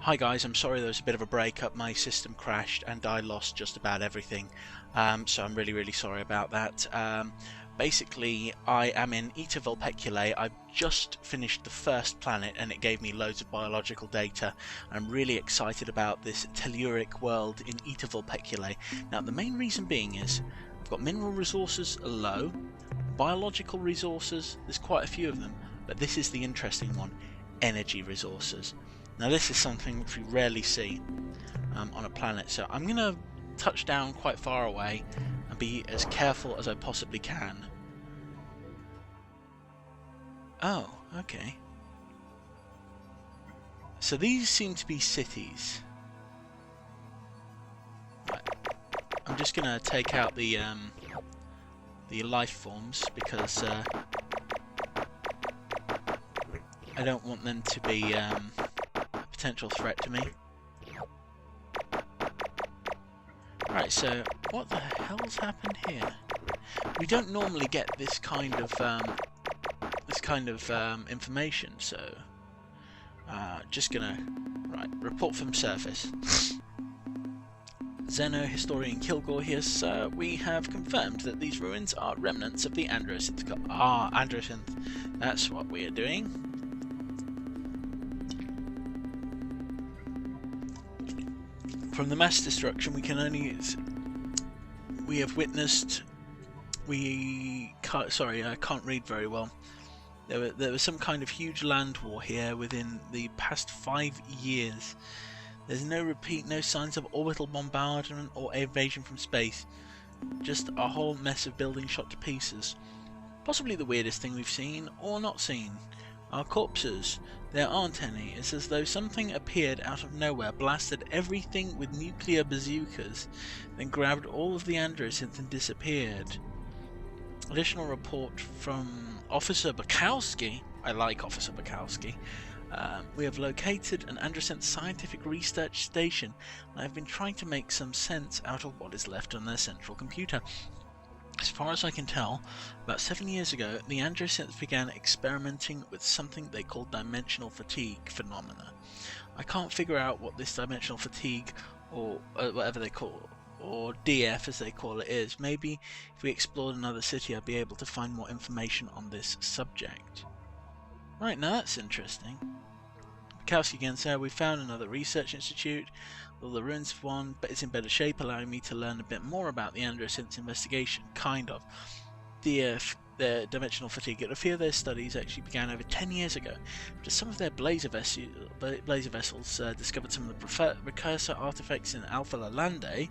Hi guys, I'm sorry there was a bit of a break-up. My system crashed and I lost just about everything, so I'm really sorry about that. Basically, I am in Vulpeculae. I've just finished the first planet and it gave me loads of biological data. I'm really excited about this telluric world in Vulpeculae. Now the main reason being is I've got mineral resources low, biological resources, there's quite a few of them, but this is the interesting one, energy resources. Now this is something which we rarely see on a planet, so I'm going to touch down quite far away and be as careful as I possibly can. Oh, okay. So these seem to be cities. Right. I'm just going to take out the life forms because I don't want them to be potential threat to me. Right, so what the hell's happened here? We don't normally get this kind of information, so just gonna report from surface. Zeno historian Kilgore here, sir. We have confirmed that these ruins are remnants of the Androsynth. Androsynth. That's what we are doing. From the mass destruction, we have witnessed. I can't read very well. There was some kind of huge land war here within the past 5 years. There's no signs of orbital bombardment or invasion from space. Just a whole mess of buildings shot to pieces. Possibly the weirdest thing we've seen or not seen. Our corpses. There aren't any. It's as though something appeared out of nowhere, blasted everything with nuclear bazookas, then grabbed all of the Androsynth and disappeared. Additional report from Officer Bukowski. I like Officer Bukowski. We have located an Androsynth scientific research station, and I've been trying to make some sense out of what is left on their central computer. As far as I can tell, about 7 years ago, the Androsynths began experimenting with something they call dimensional fatigue phenomena. I can't figure out what this dimensional fatigue, or whatever they call it, or DF as they call it, is. Maybe if we explored another city I'd be able to find more information on this subject. Right, now that's interesting. Bukowski again, sir. We found another research institute. Well, the ruins of one, but it's in better shape, allowing me to learn a bit more about the Androsynth investigation, kind of. The dimensional fatigue. It would appear their studies actually began over 10 years ago, but some of their blazer vessels discovered some of the precursor artifacts in Alpha Lalande.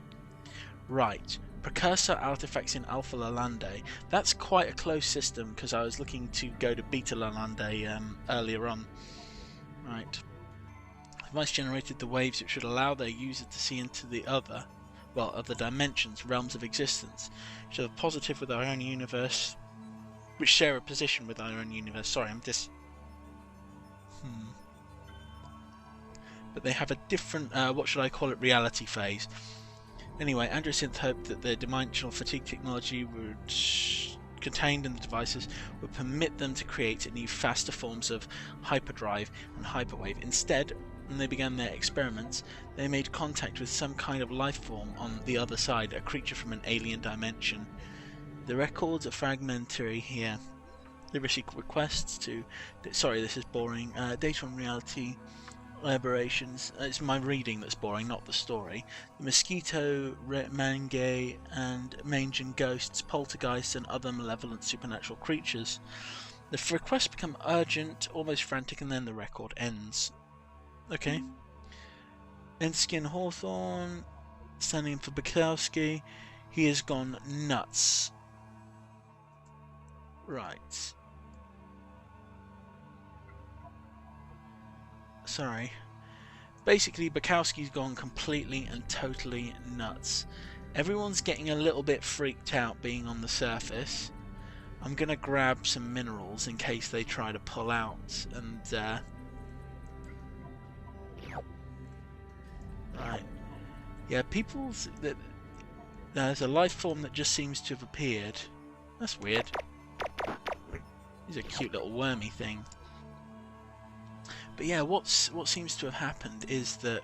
Right, precursor artifacts in Alpha Lalande. That's quite a close system, because I was looking to go to Beta Lalande earlier on. Right. The device generated the waves which should allow their user to see into the other dimensions, realms of existence, which are positive with our own universe, which share a position with our own universe. Sorry, I'm just... But they have a different, what should I call it, reality phase. Anyway, Androsynth hoped that the dimensional fatigue technology contained in the devices would permit them to create new, faster forms of hyperdrive and hyperwave. Instead, when they began their experiments, they made contact with some kind of life form on the other side, a creature from an alien dimension. The records are fragmentary here. They received requests to... Sorry, this is boring. Data on reality elaborations. It's my reading that's boring, not the story. The mosquito, mange, and mangan ghosts, poltergeists, and other malevolent supernatural creatures. The requests become urgent, almost frantic, and then the record ends. Okay. Enskin Hawthorne, standing in for Bukowski. He has gone nuts. Right. Sorry. Basically, Bukowski's gone completely and totally nuts. Everyone's getting a little bit freaked out being on the surface. I'm gonna grab some minerals in case they try to pull out, and right. Yeah, there's a life form that just seems to have appeared. That's weird. He's a cute little wormy thing. But yeah, what seems to have happened is that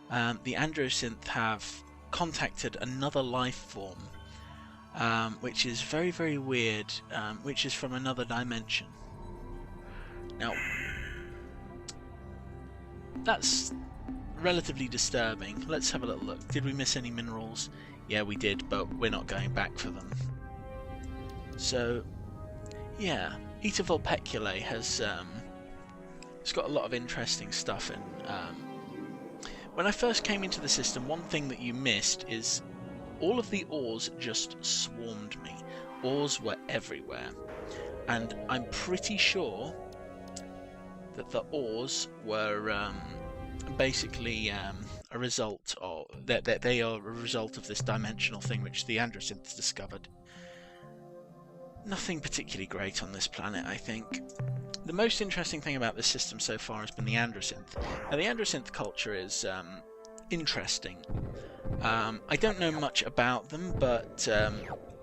the Androsynth have contacted another life form, which is very, very weird, which is from another dimension. Now, that's relatively disturbing. Let's have a little look. Did we miss any minerals? Yeah, we did, but we're not going back for them. So, yeah, Vulpeculae has it's got a lot of interesting stuff in. When I first came into the system, one thing that you missed is all of the ores just swarmed me. Ores were everywhere, and I'm pretty sure that the ores were basically a result of that they are a result of this dimensional thing which the Androsynth discovered. Nothing particularly great on this planet, I think. The most interesting thing about this system so far has been the Androsynth. Now, the Androsynth culture is interesting. I don't know much about them, but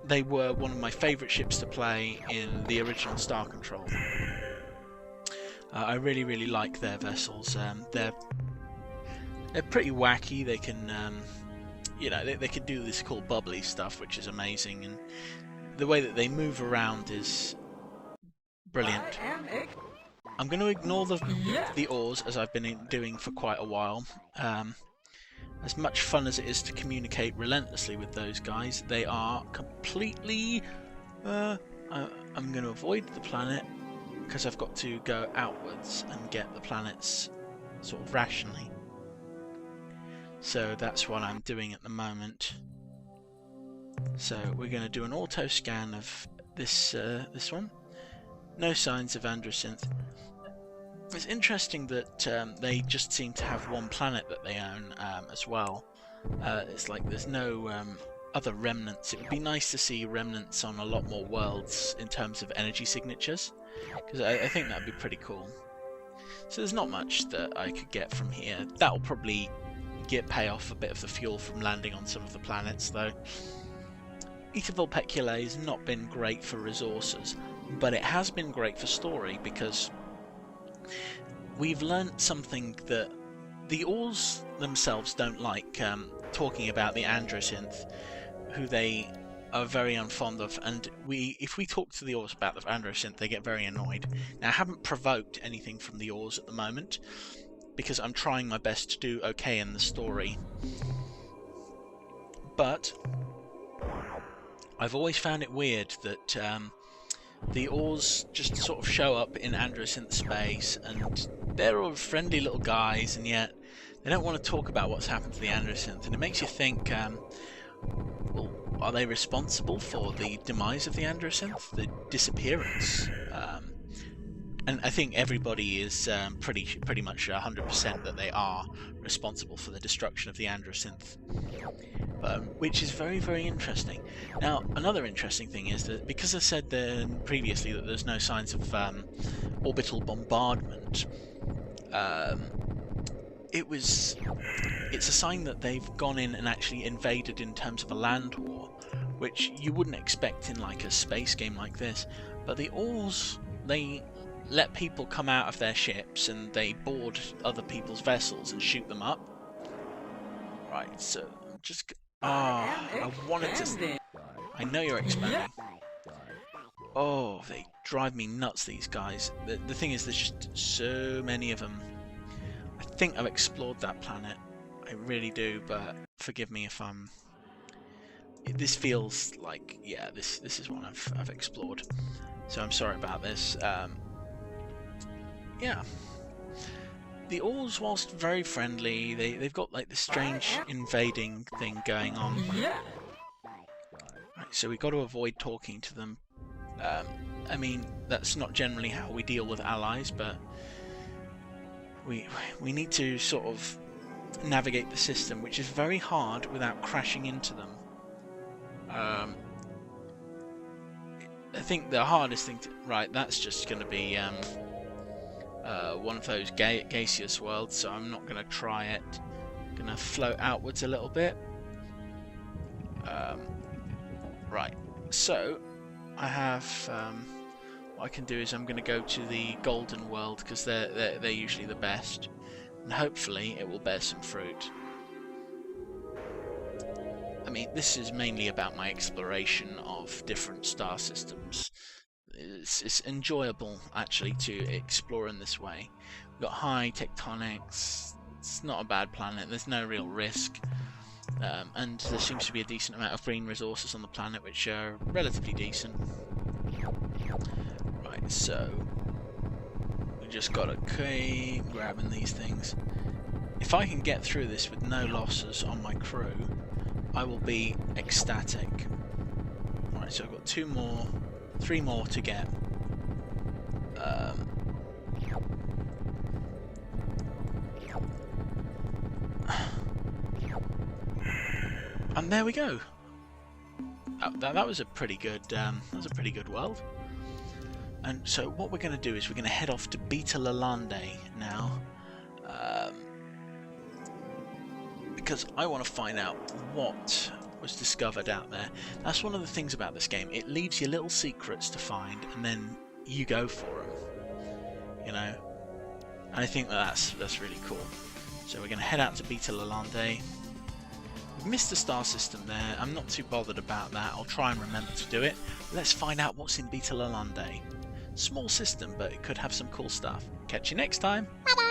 they were one of my favourite ships to play in the original Star Control. I really, really like their vessels. They're pretty wacky. They can, you know, they can do this cool bubbly stuff, which is amazing, and the way that they move around is brilliant. I'm going to ignore the ores, as I've been doing for quite a while. As much fun as it is to communicate relentlessly with those guys, they are completely... I'm going to avoid the planet, because I've got to go outwards and get the planets sort of rationally. So that's what I'm doing at the moment. So we're going to do an auto scan of this one. No signs of Androsynth. It's interesting that they just seem to have one planet that they own as well. It's like there's no other remnants. It would be nice to see remnants on a lot more worlds in terms of energy signatures, because I think that would be pretty cool. So there's not much that I could get from here. That will probably pay off a bit of the fuel from landing on some of the planets, though. Vulpeculae has not been great for resources, but it has been great for story, because we've learnt something that the ores themselves don't like, talking about the Androsynth, who they are very unfond of, and if we talk to the ores about the Androsynth, they get very annoyed. Now, I haven't provoked anything from the ores at the moment, because I'm trying my best to do okay in the story, but I've always found it weird that the ores just sort of show up in Androsynth space, and they're all friendly little guys, and yet they don't want to talk about what's happened to the Androsynth, and it makes you think, well, are they responsible for the demise of the Androsynth, the disappearance? And I think everybody is pretty much 100% that they are responsible for the destruction of the Androsynth, which is very, very interesting. Now, another interesting thing is that because I said previously that there's no signs of orbital bombardment, it's a sign that they've gone in and actually invaded in terms of a land war, which you wouldn't expect in like a space game like this. But the ores, they let people come out of their ships and they board other people's vessels and shoot them up. Right, so just... I wanted to... I know you're expanding. Oh, they drive me nuts, these guys. The thing is, there's just so many of them. I think I've explored that planet. I really do, but forgive me if I'm... This feels like, yeah, this is one I've explored. So I'm sorry about this. Yeah. The ores, whilst very friendly, they've got like this strange invading thing going on. Right, so we've got to avoid talking to them. I mean, that's not generally how we deal with allies, but we need to sort of navigate the system, which is very hard without crashing into them. I think the hardest thing to... Right, that's just going to be one of those gaseous worlds, so I'm not going to try it. I'm going to float outwards a little bit. Right, so I have what I can do is I'm going to go to the golden world, because they're usually the best, and hopefully it will bear some fruit. I mean, this is mainly about my exploration of different star systems. It's enjoyable actually to explore in this way. We've got high tectonics, it's not a bad planet, there's no real risk, and there seems to be a decent amount of green resources on the planet, which are relatively decent. Right, so we just gotta keep grabbing these things. If I can get through this with no losses on my crew, I will be ecstatic. Alright, so I've got 3 more to get. And there we go. That was a pretty good. World. And so what we're going to do is we're going to head off to Beta Lalande now, because I want to find out what was discovered out there. That's one of the things about this game. It leaves you little secrets to find, and then you go for them. You know, and I think that's really cool. So we're going to head out to Beta Lalande. We've missed the star system there. I'm not too bothered about that. I'll try and remember to do it. Let's find out what's in Beta Lalande. Small system, but it could have some cool stuff. Catch you next time. Bye bye.